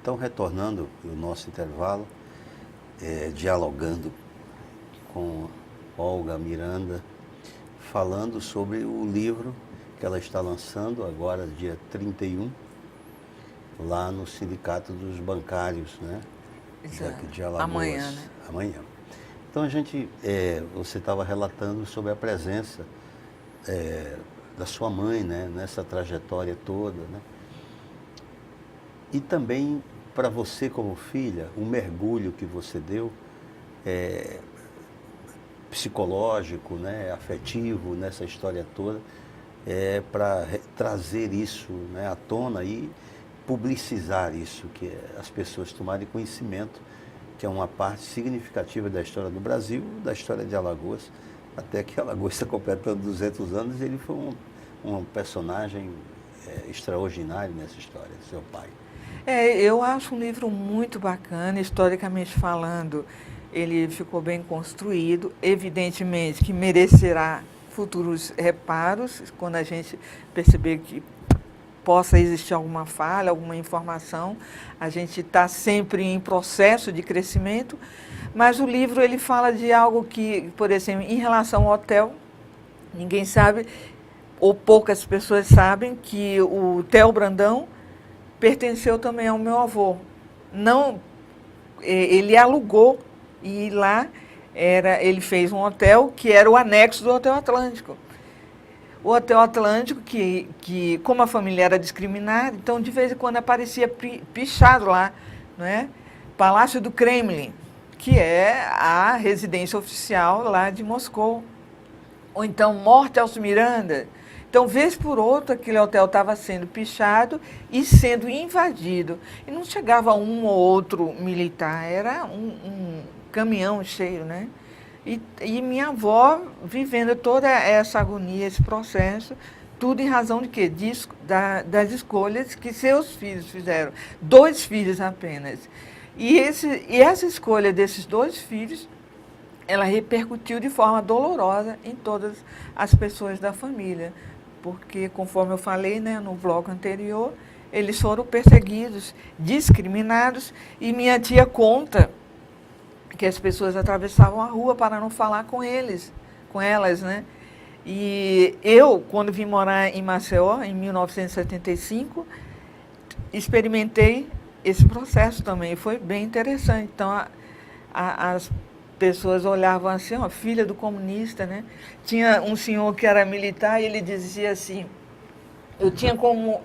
Então, retornando o nosso intervalo, dialogando com Olga Miranda, falando sobre o livro que ela está lançando agora, dia 31, lá no Sindicato dos Bancários, né? Exato. De Alagoas. Amanhã, né? Amanhã. Então, você estava relatando sobre a presença da sua mãe, né? Nessa trajetória toda, né? E também, para você como filha, o mergulho que você deu, psicológico, né, afetivo nessa história toda, para trazer isso, né, à tona e publicizar isso, que as pessoas tomarem conhecimento, que é uma parte significativa da história do Brasil, da história de Alagoas, até que Alagoas está completando 200 anos e ele foi um personagem extraordinário nessa história, seu pai. Eu acho um livro muito bacana, historicamente falando, ele ficou bem construído, evidentemente que merecerá futuros reparos, quando a gente perceber que possa existir alguma falha, alguma informação, a gente está sempre em processo de crescimento, mas o livro ele fala de algo que, por exemplo, em relação ao hotel, ninguém sabe, ou poucas pessoas sabem, que o Theo Brandão pertenceu também ao meu avô. Não, ele alugou e lá ele fez um hotel que era o anexo do Hotel Atlântico. O Hotel Atlântico, que como a família era discriminada, então de vez em quando aparecia pichado lá, não é? Palácio do Kremlin, que é a residência oficial lá de Moscou. Ou então Morte aos Miranda. Então, vez por outra, aquele hotel estava sendo pichado e sendo invadido. E não chegava um ou outro militar, era um caminhão cheio, né? E minha avó vivendo toda essa agonia, esse processo, tudo em razão de quê? Das escolhas que seus filhos fizeram. 2 filhos apenas. E essa escolha desses 2 filhos, ela repercutiu de forma dolorosa em todas as pessoas da família. Porque, conforme eu falei, né, no bloco anterior, eles foram perseguidos, discriminados, e minha tia conta que as pessoas atravessavam a rua para não falar com elas, né? E eu, quando vim morar em Maceió, em 1975, experimentei esse processo também, foi bem interessante. Então, as pessoas olhavam assim, ó, filha do comunista, né? Tinha um senhor que era militar e ele dizia assim, eu tinha como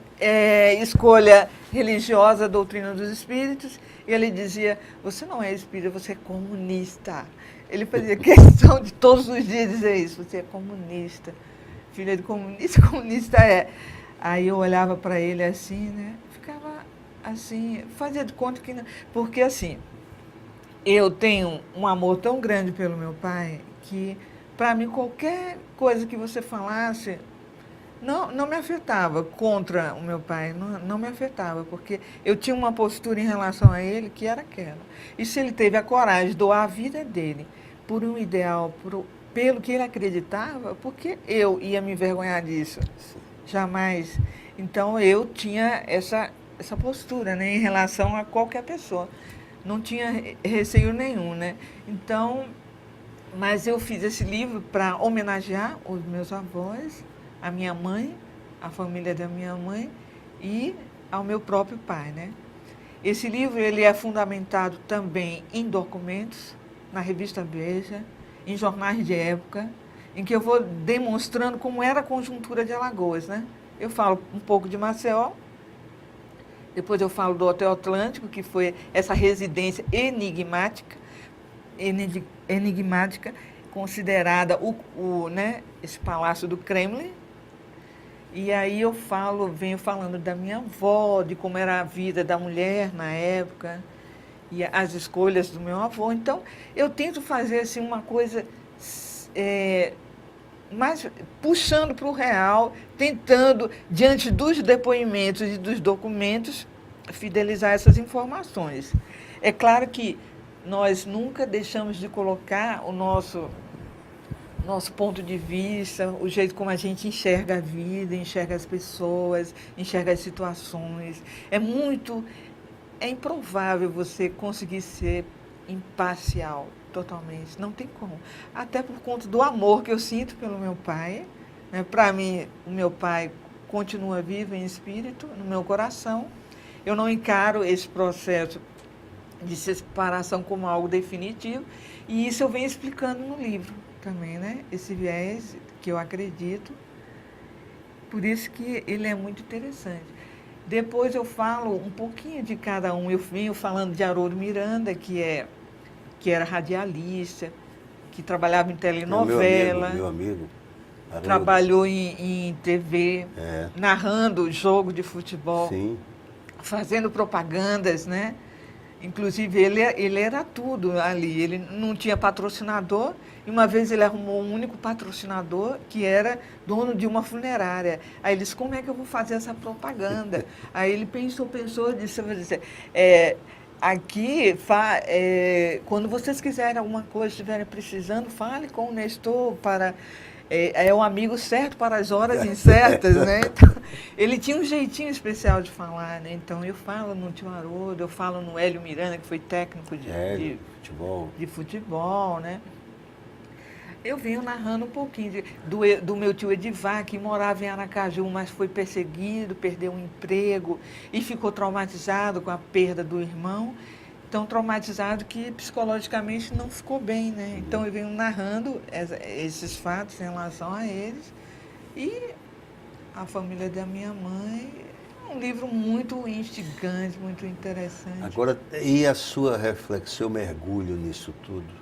escolha religiosa a doutrina dos espíritos, e ele dizia, você não é espírita, você é comunista. Ele fazia questão de todos os dias dizer isso, você é comunista, filha de comunista, comunista é. Aí eu olhava para ele assim, né? Ficava assim, fazia de conta que não. Porque assim, eu tenho um amor tão grande pelo meu pai que, para mim, qualquer coisa que você falasse não me afetava contra o meu pai, não me afetava, porque eu tinha uma postura em relação a ele que era aquela. E se ele teve a coragem de doar a vida dele por um ideal, pelo que ele acreditava, porque eu ia me envergonhar disso? Jamais. Então, eu tinha essa postura, né, em relação a qualquer pessoa. Não tinha receio nenhum, né? Então, mas eu fiz esse livro para homenagear os meus avós, a minha mãe, a família da minha mãe e ao meu próprio pai, né? Esse livro ele é fundamentado também em documentos, na revista Veja, em jornais de época, em que eu vou demonstrando como era a conjuntura de Alagoas, né? Eu falo um pouco de Maceió, depois eu falo do Hotel Atlântico, que foi essa residência enigmática, considerada né, esse palácio do Kremlin. E aí venho falando da minha avó, de como era a vida da mulher na época, e as escolhas do meu avô. Então, eu tento fazer assim, uma coisa mais puxando para o real, tentando, diante dos depoimentos e dos documentos, fidelizar essas informações. É claro que nós nunca deixamos de colocar o nosso ponto de vista, o jeito como a gente enxerga a vida, enxerga as pessoas, enxerga as situações. É muito é improvável você conseguir ser imparcial totalmente, não tem como. Até por conta do amor que eu sinto pelo meu pai, né? Para mim, o meu pai continua vivo em espírito, no meu coração. Eu não encaro esse processo de separação como algo definitivo, e isso eu venho explicando no livro também, né? Esse viés que eu acredito, por isso que ele é muito interessante. Depois eu falo um pouquinho de cada um. Eu venho falando de Haroldo Miranda, que era radialista, que trabalhava em telenovela, meu amigo Haroldo. Trabalhou em TV, É. narrando jogo de futebol, Sim. fazendo propagandas, né? Inclusive, ele era tudo ali. Ele não tinha patrocinador, e uma vez ele arrumou um único patrocinador, que era dono de uma funerária. Aí ele disse, como é que eu vou fazer essa propaganda? Aí ele pensou, disse, aqui, quando vocês quiserem alguma coisa, estiverem precisando, fale com o Nestor para... É o amigo certo para as horas incertas, né? Então, ele tinha um jeitinho especial de falar, né? Então, eu falo no tio Haroldo, eu falo no Hélio Miranda, que foi técnico de futebol, né? Eu venho narrando um pouquinho do meu tio Edivar, que morava em Aracaju, mas foi perseguido, perdeu um emprego e ficou traumatizado com a perda do irmão. Tão traumatizado que psicologicamente não ficou bem, né? Então eu venho narrando esses fatos em relação a eles. E a família da minha mãe é um livro muito instigante, muito interessante. Agora, e a sua reflexão, seu mergulho nisso tudo,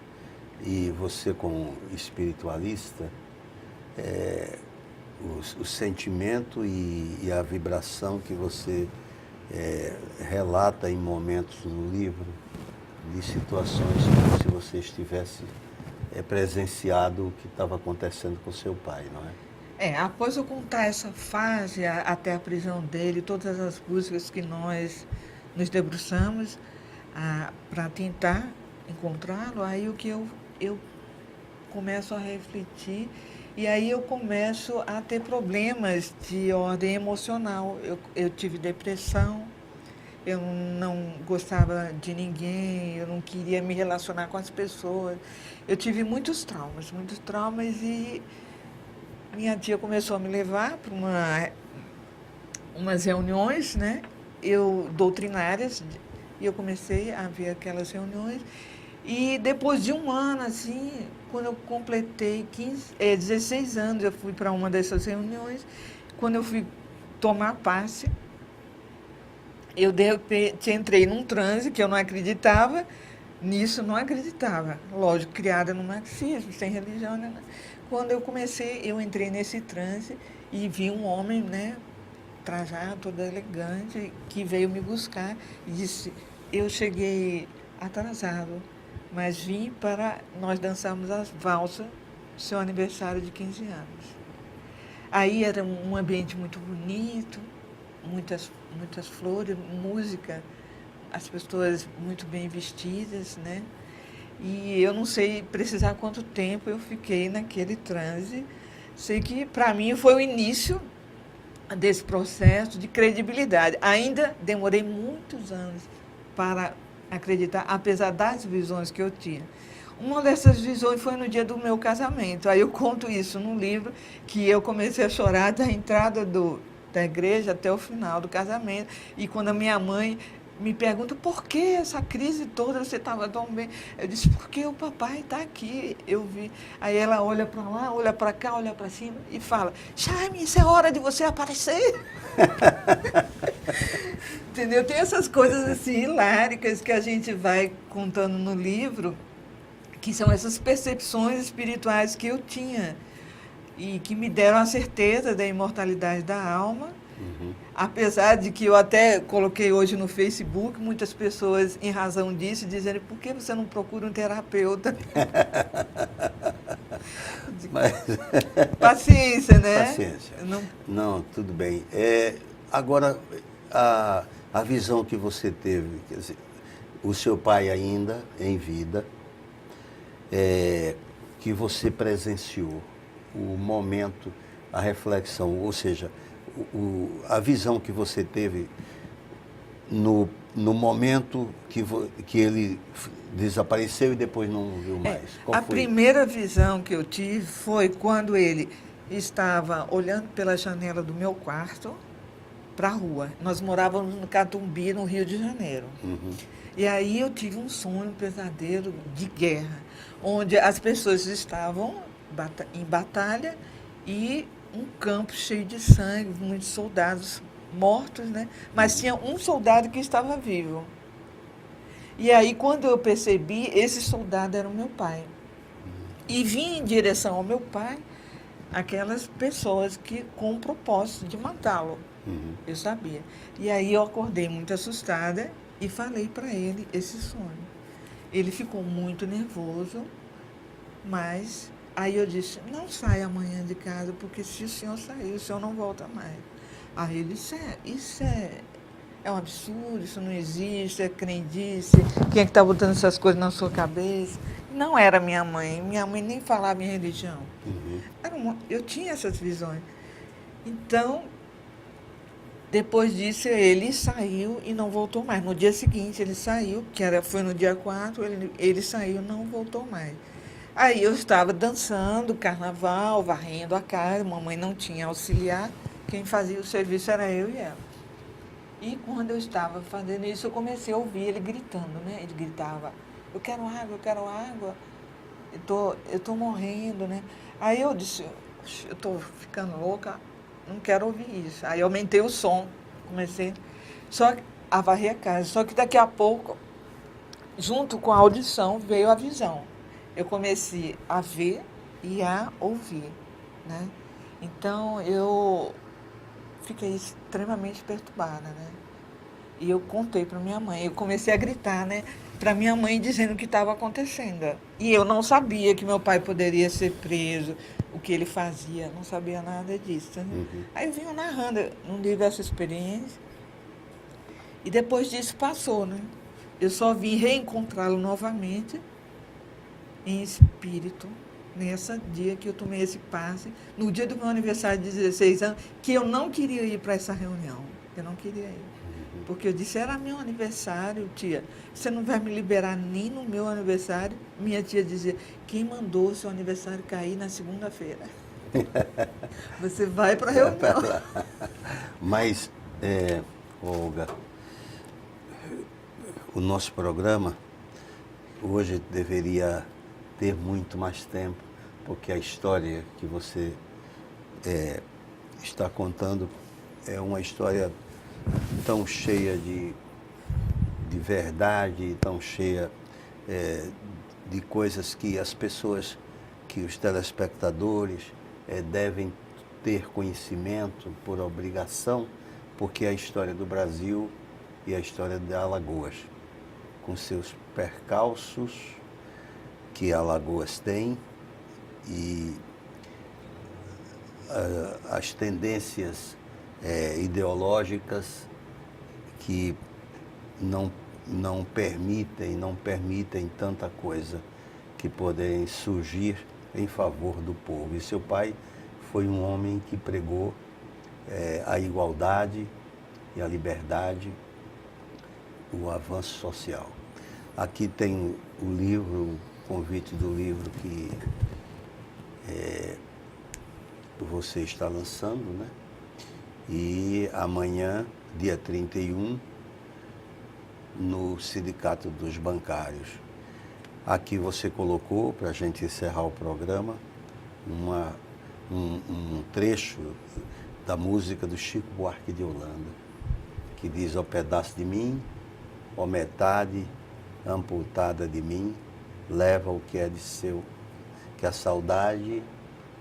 e você como espiritualista, o sentimento e a vibração que você relata em momentos no livro, de situações como se você estivesse presenciado o que estava acontecendo com seu pai, não é? Após eu contar essa fase até a prisão dele, todas as buscas que nós nos debruçamos para tentar encontrá-lo, aí o que eu começo a refletir, e aí eu começo a ter problemas de ordem emocional. Eu tive depressão, eu não gostava de ninguém, eu não queria me relacionar com as pessoas. Eu tive muitos traumas, e minha tia começou a me levar para umas reuniões, né? Doutrinárias, e eu comecei a ver aquelas reuniões. E depois de um ano, assim, quando eu completei 16 anos, eu fui para uma dessas reuniões. Quando eu fui tomar passe, eu de repente entrei num transe que eu não acreditava, nisso não acreditava. Lógico, criada no marxismo, sem religião, né? Quando eu entrei nesse transe e vi um homem, né, trajado, todo elegante, que veio me buscar e disse, eu cheguei atrasado, mas vim para nós dançarmos as valsas do seu aniversário de 15 anos. Aí era um ambiente muito bonito, muitas flores, música, as pessoas muito bem vestidas, né? E eu não sei precisar quanto tempo eu fiquei naquele transe. Sei que, para mim, foi o início desse processo de credibilidade. Ainda demorei muitos anos para acreditar, apesar das visões que eu tinha. Uma dessas visões foi no dia do meu casamento. Aí eu conto isso no livro, que eu comecei a chorar da entrada da igreja até o final do casamento. E quando a minha mãe me pergunta, por que essa crise toda, você estava tão bem? Eu disse, porque o papai está aqui, eu vi. Aí ela olha para lá, olha para cá, olha para cima e fala, Jaime, isso é hora de você aparecer. Entendeu? Tem essas coisas assim hiláricas que a gente vai contando no livro, que são essas percepções espirituais que eu tinha e que me deram a certeza da imortalidade da alma. Apesar de que eu até coloquei hoje no Facebook, muitas pessoas, em razão disso, dizendo, por que você não procura um terapeuta? Mas... Paciência, né? Paciência. Não, tudo bem. Agora, a visão que você teve, quer dizer, o seu pai ainda em vida, que você presenciou, o momento, a reflexão, ou seja, a visão que você teve no no momento que ele desapareceu e depois não viu mais? Qual A foi? primeira visão que eu tive foi quando ele estava olhando pela janela do meu quarto para a rua. Nós morávamos no Catumbi, no Rio de Janeiro. Uhum. E aí eu tive um sonho, um pesadelo de guerra, onde as pessoas estavam em batalha e um campo cheio de sangue, muitos soldados mortos, né? Mas tinha um soldado que estava vivo. E aí, quando eu percebi, esse soldado era o meu pai. E vinha em direção ao meu pai aquelas pessoas que com o propósito de matá-lo. Uhum. Eu sabia. E aí eu acordei muito assustada e falei para ele esse sonho. Ele ficou muito nervoso, mas aí eu disse, não saia amanhã de casa, porque se o senhor sair, o senhor não volta mais. Aí ele disse, isso é um absurdo, isso não existe, é crendice, quem é que está botando essas coisas na sua cabeça? Não era minha mãe nem falava em religião. Uhum. Eu tinha essas visões. Então, depois disso, ele saiu e não voltou mais. No dia seguinte, ele saiu, foi no dia 4, ele saiu e não voltou mais. Aí eu estava dançando carnaval, varrendo a casa, mamãe não tinha auxiliar, quem fazia o serviço era eu e ela. E quando eu estava fazendo isso, eu comecei a ouvir ele gritando, né? Ele gritava, eu quero água, eu tô morrendo, né? Aí eu disse, eu estou ficando louca, não quero ouvir isso. Aí eu aumentei o som, comecei só a varrer a casa. Só que daqui a pouco, junto com a audição, veio a visão. Eu comecei a ver e a ouvir, né? Então, eu fiquei extremamente perturbada, né? E eu contei para minha mãe, eu comecei a gritar, né? Para minha mãe dizendo o que estava acontecendo. E eu não sabia que meu pai poderia ser preso, o que ele fazia, não sabia nada disso. Né? Uhum. Aí eu vinha narrando num livro essa experiência. E depois disso passou, né? Eu só vim reencontrá-lo novamente em espírito, nesse dia que eu tomei esse passe, no dia do meu aniversário de 16 anos, que eu não queria ir para essa reunião. Eu não queria ir. Porque eu disse, era meu aniversário, tia. Você não vai me liberar nem no meu aniversário? Minha tia dizia, quem mandou o seu aniversário cair na segunda-feira? Você vai para a reunião. Mas, Olga, o nosso programa hoje deveria ter muito mais tempo, porque a história que você está contando é uma história tão cheia de verdade, tão cheia de coisas que as pessoas, que os telespectadores devem ter conhecimento por obrigação, porque é a história do Brasil e a história de Alagoas, com seus percalços que Alagoas tem e as tendências ideológicas que não permitem tanta coisa que podem surgir em favor do povo. E seu pai foi um homem que pregou a igualdade e a liberdade, o avanço social. Aqui tem o livro, o convite do livro que você está lançando, né? E amanhã, dia 31, no Sindicato dos Bancários. Aqui você colocou, para a gente encerrar o programa, um trecho da música do Chico Buarque de Holanda, que diz, ó pedaço de mim, ó metade amputada de mim, leva o que é de seu, que a saudade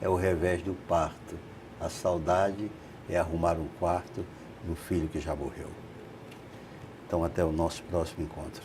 é o revés do parto, a saudade é arrumar um quarto do filho que já morreu. Então, até o nosso próximo encontro.